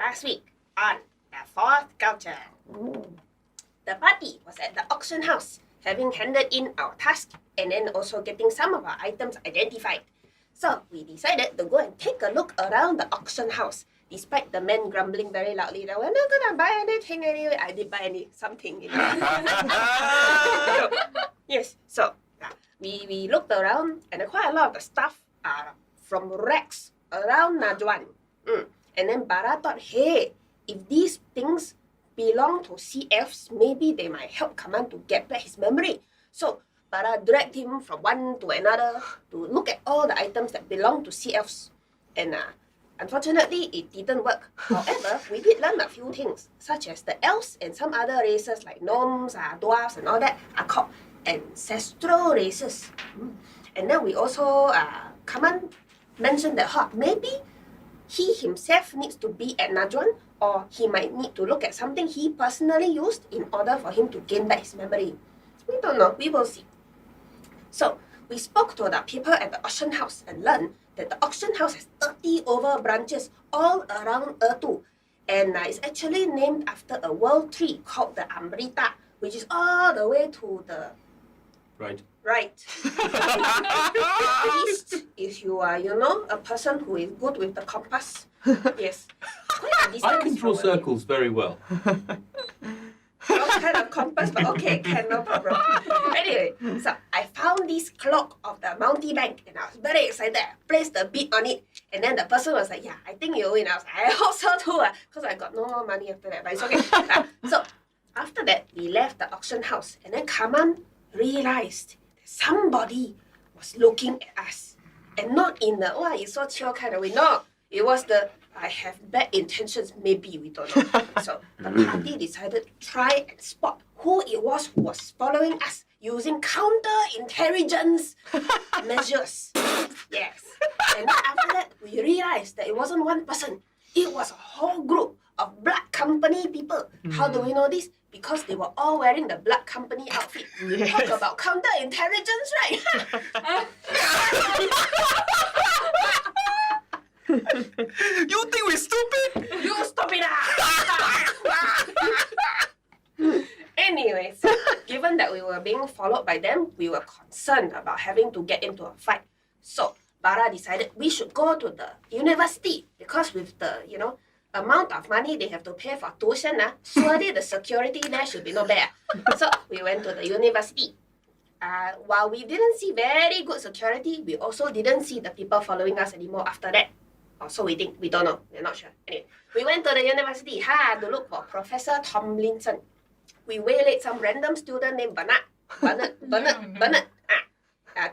last week on the fourth culture. The party was at the auction house, having handed in our task and then also getting some of our items identified. So we decided to go and take a look around the auction house, despite the men grumbling very loudly that we're not gonna buy anything anyway. I did buy something, So we looked around and quite a lot of the stuff are from racks around Najwan. And then Bara thought, hey, if these things belong to sea elves, maybe they might help Kaman to get back his memory. So Bara dragged him from one to another to look at all the items that belong to sea elves. And unfortunately, it didn't work. However, we did learn a few things, such as the elves and some other races like gnomes, dwarves and all that are called ancestral races. And then we also, Kaman mentioned that maybe he himself needs to be at Najwan, or he might need to look at something he personally used in order for him to gain back his memory. We don't know, we will see. So, we spoke to the people at the auction house and learned that the auction house has 30 over branches all around Urtu. And it's actually named after a world tree called the Amrita, which is all the way to the right. East, if you are, a person who is good with the compass. Yes. I can draw circles very well. Wrong kind of compass, but okay, no problem. Anyway, so I found this clock of the Mountebank and I was very excited. I placed the bid on it, and then the person was like, yeah, I think you'll win. I was like, I hope so too, because I got no more money after that, but it's okay. So after that, we left the auction house, and then Kaman realized that somebody was looking at us. And not in the, it's so chill kind of way. No, it was the, I have bad intentions, maybe, we don't know. So the party decided to try and spot who it was who was following us using counter-intelligence measures. Yes. And then after that, we realized that it wasn't one person. It was a whole group of blood company people. How do we know this? Because they were all wearing the blood company outfit. Yes. Talk about counter-intelligence, right? You think we're stupid? You stop it! Anyway, so given that we were being followed by them, we were concerned about having to get into a fight. So Bara decided we should go to the university because with the, amount of money they have to pay for tuition, surely the security there should be no bad. So we went to the university. While we didn't see very good security, we also didn't see the people following us anymore after that. So we think, we don't know, we're not sure. Anyway, we went to the university to look for Professor Tomlinson. We waylaid some random student named Bernard,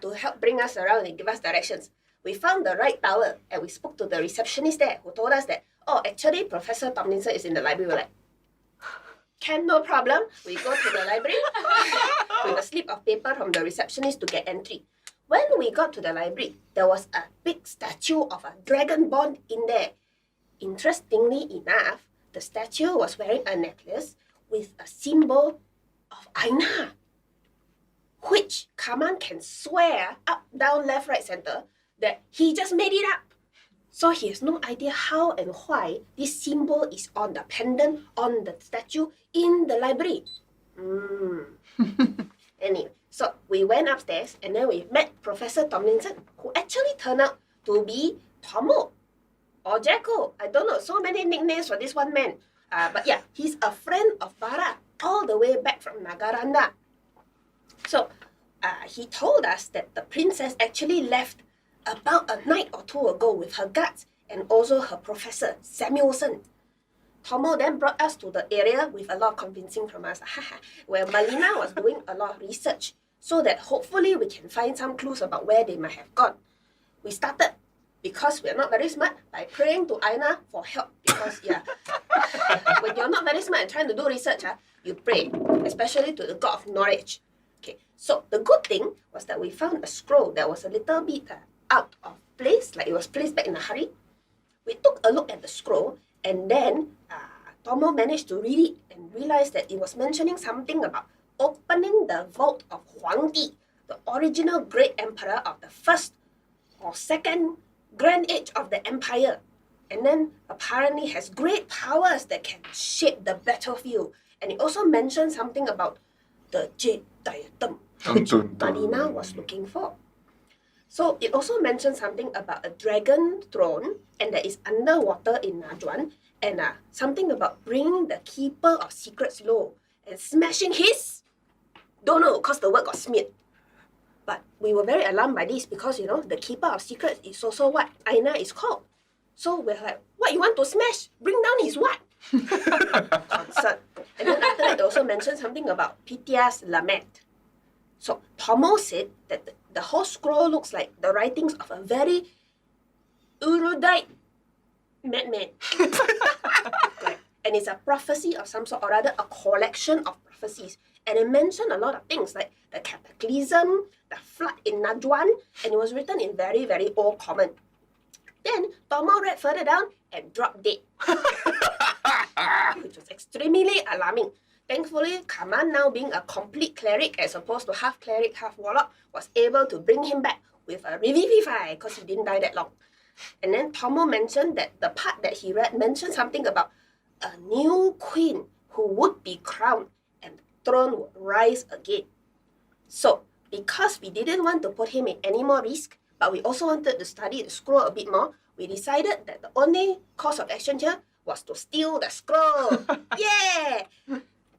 to help bring us around and give us directions. We found the right tower and we spoke to the receptionist there who told us that, actually Professor Tomlinson is in the library. We were like, no problem. We go to the library with a slip of paper from the receptionist to get entry. When we got to the library, there was a big statue of a dragonborn in there. Interestingly enough, the statue was wearing a necklace with a symbol of Aina, which Kaman can swear up, down, left, right, center that he just made it up. So he has no idea how and why this symbol is on the pendant on the statue in the library. Anyway, so we went upstairs and then we met Professor Tomlinson, who actually turned out to be Tomo or Jacko. I don't know, so many nicknames for this one man. But yeah, he's a friend of Bara all the way back from Nagaranda. So he told us that the princess actually left about a night or two ago with her guards and also her professor, Samuelson. Tomo then brought us to the area with a lot of convincing from us, where Malina was doing a lot of research so that hopefully we can find some clues about where they might have gone. We started, because we're not very smart, by praying to Aina for help. Because, when you're not very smart and trying to do research, you pray, especially to the god of knowledge. Okay, so the good thing was that we found a scroll that was a little bit out of place, like it was placed back in a hurry. We took a look at the scroll, and then Tomo managed to read it and realized that it was mentioning something about opening the vault of Huangdi, the original great emperor of the first or second grand age of the empire. and then apparently has great powers that can shape the battlefield. And it also mentioned something about the jade diadem, which Marina was looking for. So it also mentioned something about a dragon throne, and that is underwater in Najwan, and something about bringing the keeper of secrets low and smashing his. Don't know, because the word got smeared. But we were very alarmed by this because, you know, the keeper of secrets is also what Aina is called. So we're like, what you want to smash? Bring down his what? Concern. And then after that, they also mentioned something about Pitya's lament. So Tomo said that the whole scroll looks like the writings of a very erudite madman. Right. And it's a prophecy of some sort, or rather a collection of prophecies. And it mentioned a lot of things like the cataclysm, the flood in Najwan, and it was written in very, very old common. Then Tomo read further down and dropped dead, which was extremely alarming. Thankfully, Kaman, now being a complete cleric as opposed to half cleric, half warlock, was able to bring him back with a revivify because he didn't die that long. And then Tomo mentioned that the part that he read mentioned something about a new queen who would be crowned and the throne would rise again. So, because we didn't want to put him in any more risk, but we also wanted to study the scroll a bit more, we decided that the only course of action here was to steal the scroll. Yeah!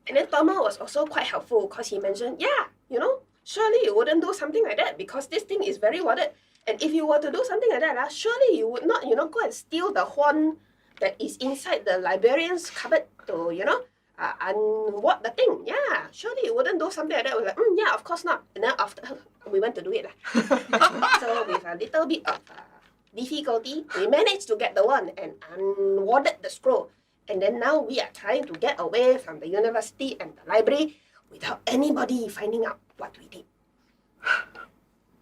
And then Tomo was also quite helpful because he mentioned, yeah, you know, surely you wouldn't do something like that because this thing is very warded. And if you were to do something like that, surely you would not, you know, go and steal the horn that is inside the librarian's cupboard to, you know, unward the thing. Yeah, surely you wouldn't do something like that. We were like, yeah, of course not. And then after, we went to do it. So with a little bit of difficulty, we managed to get the one and unwarded the scroll. And then now we are trying to get away from the university and the library without anybody finding out what we did.